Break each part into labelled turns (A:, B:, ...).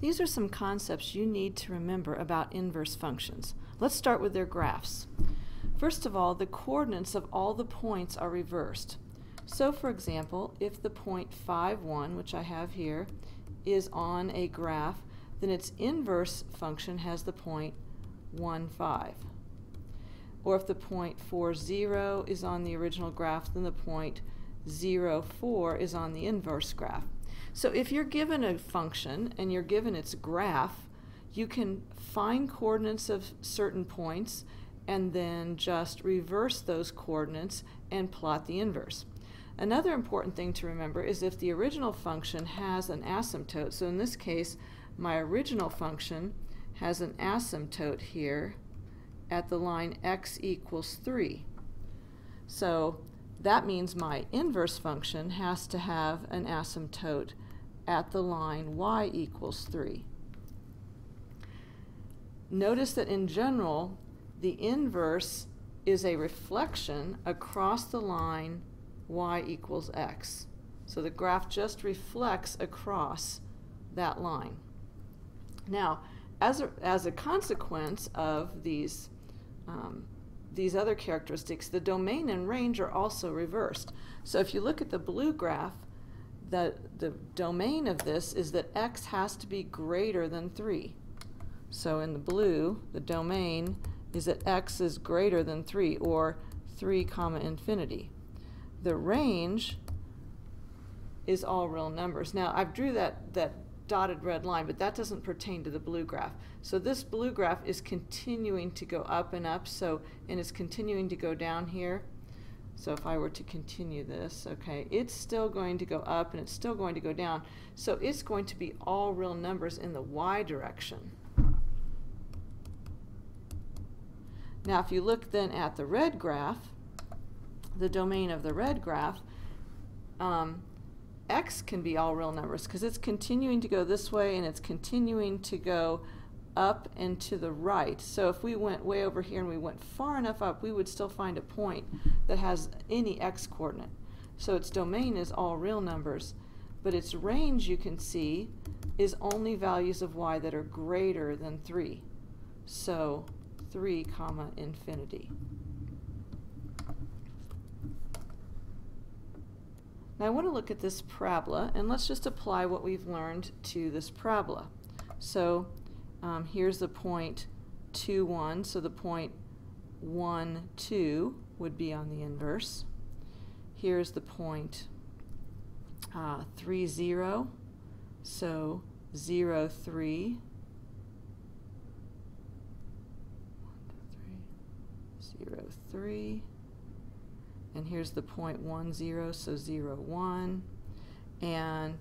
A: These are some concepts you need to remember about inverse functions. Let's start with their graphs. First of all, the coordinates of all the points are reversed. So for example, if the point 5, 1, which I have here, is on a graph, then its inverse function has the point 1, 5. Or if the point 4, 0 is on the original graph, then the point 0, 4 is on the inverse graph. So if you're given a function and you're given its graph, you can find coordinates of certain points and then just reverse those coordinates and plot the inverse. Another important thing to remember is if the original function has an asymptote, so in this case my original function has an asymptote here at the line x equals 3. So that means my inverse function has to have an asymptote at the line y equals 3. Notice that in general, the inverse is a reflection across the line y equals x. So the graph just reflects across that line. Now, as a consequence of these other characteristics, the domain and range are also reversed. So if you look at the blue graph, the domain of this is that x has to be greater than 3. So in the blue, the domain is that x is greater than 3, or 3 comma infinity. The range is all real numbers. Now I've drew that dotted red line, but that doesn't pertain to the blue graph. So this blue graph is continuing to go up and up, and it's continuing to go down here. So if I were to continue this, okay, it's still going to go up and it's still going to go down. So it's going to be all real numbers in the y direction. Now if you look then at the red graph, the domain of the red graph, x can be all real numbers because it's continuing to go this way and it's continuing to go up and to the right. So if we went way over here and we went far enough up, we would still find a point that has any x coordinate. So its domain is all real numbers, but its range, you can see, is only values of y that are greater than 3. So 3 comma infinity. Now I want to look at this parabola, and let's just apply what we've learned to this parabola. So here's the point 2, 1, so the point 1, 2 would be on the inverse. Here's the point 3, 0, so 0, 3. 0, 3. And here's the point 1, 0, so 0, 1. And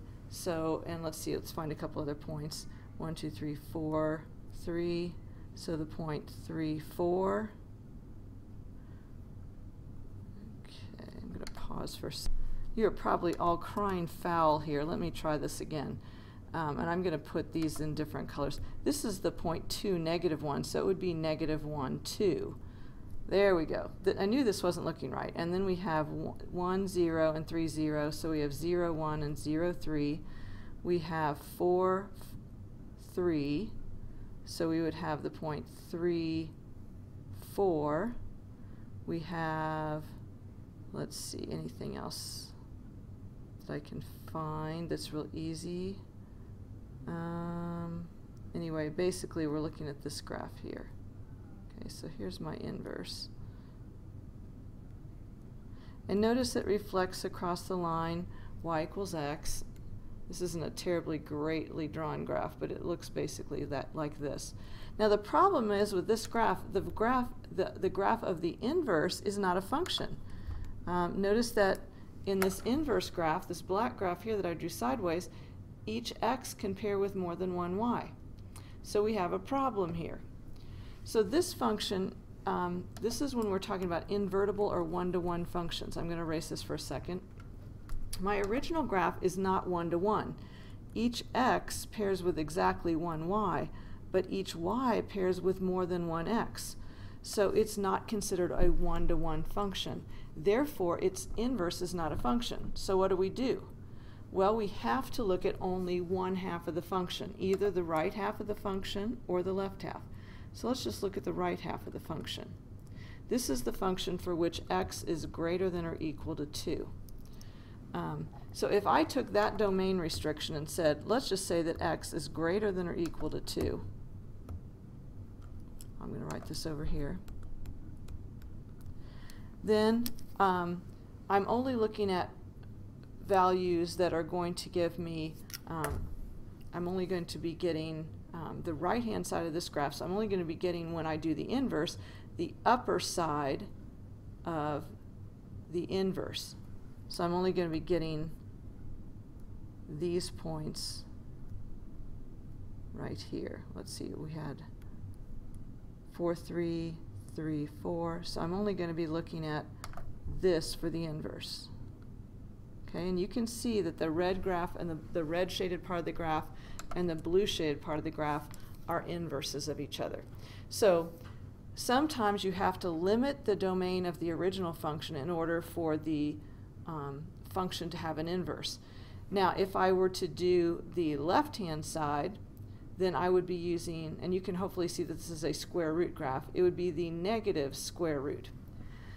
A: let's see, let's find a couple other points. 1, 2, 3, 4, 3. So the point 3, 4. Okay, I'm going to pause for a second. You're probably all crying foul here. Let me try this again. And I'm going to put these in different colors. This is the point 2, negative 1, so it would be negative 1, 2. There we go. I knew this wasn't looking right. And then we have 1, 0, and 3, 0. So we have 0, 1, and 0, 3. We have 4, 3. So we would have the point 3, 4. We have, let's see, anything else that I can find that's real easy. Anyway, basically we're looking at this graph here. Okay, so here's my inverse. And notice it reflects across the line y equals x. This isn't a terribly greatly drawn graph, but it looks basically like this. Now the problem is with this graph, the graph of the inverse is not a function. Notice that in this inverse graph, this black graph here that I drew sideways, each x can pair with more than one y. So we have a problem here. So this function, this is when we're talking about invertible or one-to-one functions. I'm going to erase this for a second. My original graph is not one-to-one. Each x pairs with exactly one y, but each y pairs with more than one x. So it's not considered a one-to-one function. Therefore, its inverse is not a function. So what do? Well, we have to look at only one half of the function, either the right half of the function or the left half. So let's just look at the right half of the function. This is the function for which x is greater than or equal to 2. So if I took that domain restriction and said, let's just say that x is greater than or equal to 2. I'm going to write this over here. Then I'm only looking at values that are going to give me, I'm only going to be getting the right-hand side of this graph, so I'm only going to be getting, when I do the inverse, the upper side of the inverse. So I'm only going to be getting these points right here. Let's see, we had 4, 3, 3, 4. So I'm only going to be looking at this for the inverse. Okay, and you can see that the red graph and the red shaded part of the graph and the blue shaded part of the graph are inverses of each other. So sometimes you have to limit the domain of the original function in order for the function to have an inverse. Now, if I were to do the left-hand side, then I would be using, and you can hopefully see that this is a square root graph, it would be the negative square root.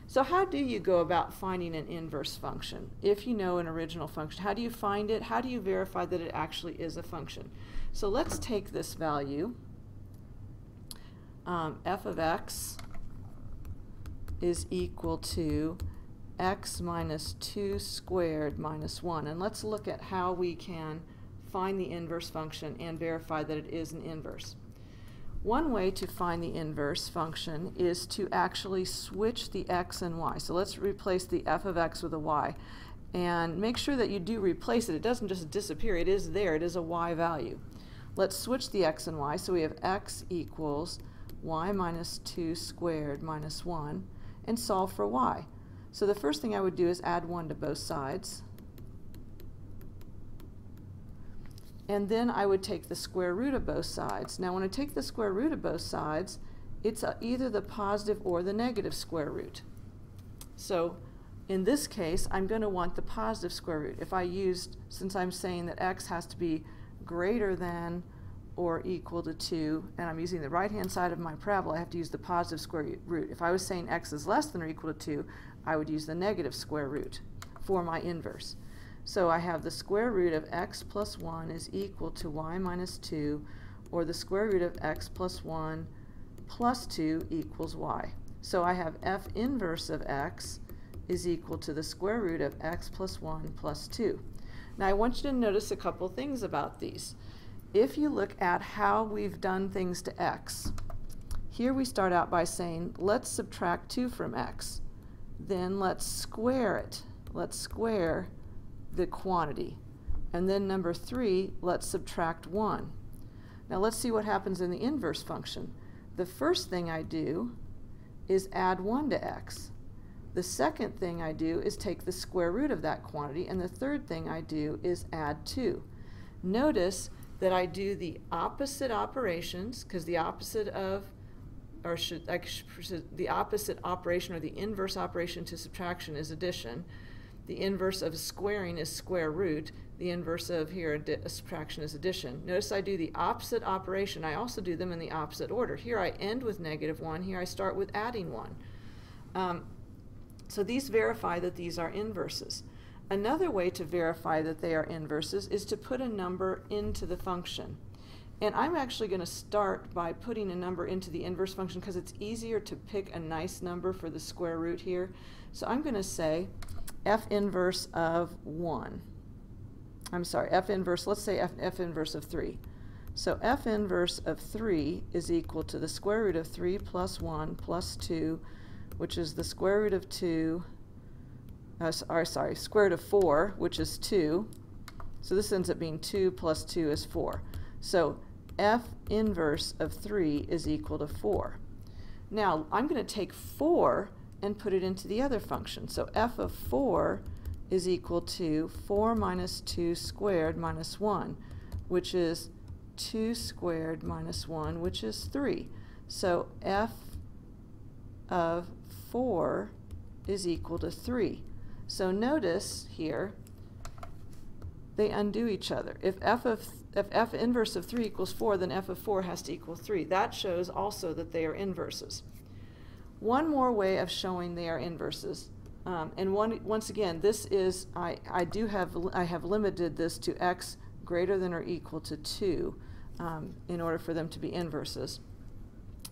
A: So how do you go about finding an inverse function? If you know an original function, how do you find it? How do you verify that it actually is a function? So let's take this value, f of x is equal to x minus 2 squared minus 1. And let's look at how we can find the inverse function and verify that it is an inverse. One way to find the inverse function is to actually switch the x and y. So let's replace the f of x with a y. And make sure that you do replace it. It doesn't just disappear. It is there. It is a y value. Let's switch the x and y. So we have x equals y minus 2 squared minus 1 and solve for y. So the first thing I would do is add 1 to both sides. And then I would take the square root of both sides. Now when I take the square root of both sides, it's either the positive or the negative square root. So in this case, I'm going to want the positive square root. If I used, since I'm saying that x has to be greater than or equal to 2, and I'm using the right-hand side of my parabola, I have to use the positive square root. If I was saying x is less than or equal to 2, I would use the negative square root for my inverse. So I have the square root of x plus 1 is equal to y minus 2, or the square root of x plus 1 plus 2 equals y. So I have f inverse of x is equal to the square root of x plus 1 plus 2. Now I want you to notice a couple things about these. If you look at how we've done things to x, here we start out by saying, let's subtract 2 from x. Then let's square it. Let's square the quantity. And then number 3, let's subtract 1. Now let's see what happens in the inverse function. The first thing I do is add 1 to x. The second thing I do is take the square root of that quantity, and the third thing I do is add 2. Notice that I do the opposite operations, because the opposite of, or the opposite operation or the inverse operation to subtraction is addition. The inverse of squaring is square root. The inverse of here, subtraction, is addition. Notice I do the opposite operation. I also do them in the opposite order. Here I end with -1. Here I start with adding 1. So these verify that these are inverses. Another way to verify that they are inverses is to put a number into the function. And I'm actually going to start by putting a number into the inverse function because it's easier to pick a nice number for the square root here. So I'm going to say f inverse of 1. I'm sorry, f inverse, let's say f inverse of 3. So f inverse of 3 is equal to the square root of 3 plus 1 plus 2, which is the square root of 2, square root of 4, which is 2. So this ends up being 2 plus 2 is 4. So f inverse of 3 is equal to 4. Now I'm going to take 4 and put it into the other function. So f of 4 is equal to 4 minus 2 squared minus 1, which is 2 squared minus 1, which is 3. So f of 4 is equal to 3. So notice here they undo each other. If f inverse of 3 equals 4, then f of 4 has to equal 3. That shows also that they are inverses. One more way of showing they are inverses, and once again, this is, I have limited this to x greater than or equal to 2 in order for them to be inverses.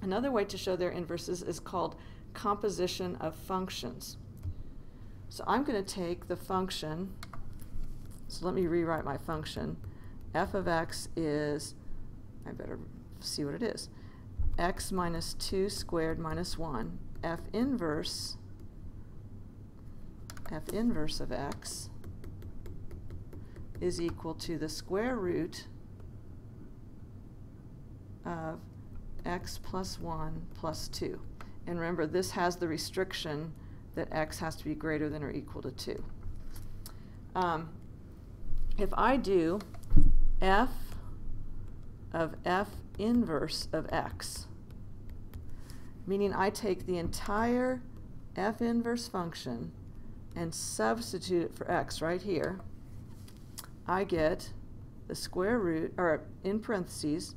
A: Another way to show they're inverses is called composition of functions. So I'm going to take the function, so let me rewrite my function. F of x is, I better see what it is, x minus 2 squared minus 1. F inverse of x is equal to the square root of x plus 1 plus 2. And remember, this has the restriction that x has to be greater than or equal to 2. If I do f of f inverse of x, meaning I take the entire f inverse function and substitute it for x right here, I get the square root, or in parentheses,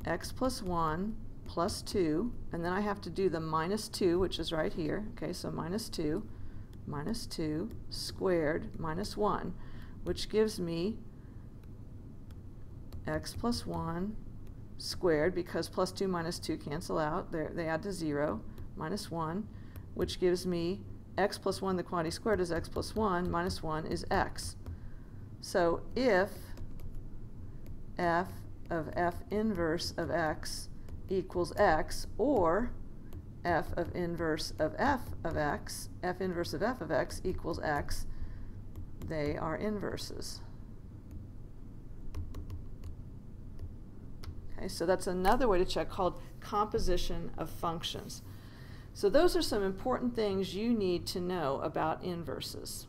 A: x plus 1 plus 2, and then I have to do the minus 2, which is right here. Okay, so minus 2 squared minus 1, which gives me x plus 1 squared, because plus 2 minus 2 cancel out, they add to 0, minus 1, which gives me x plus 1, the quantity squared is x plus 1, minus 1 is x. So if f of f inverse of x equals x, or f of inverse of f of x, f inverse of f of x equals x, they are inverses. Okay, so that's another way to check, called composition of functions. So those are some important things you need to know about inverses.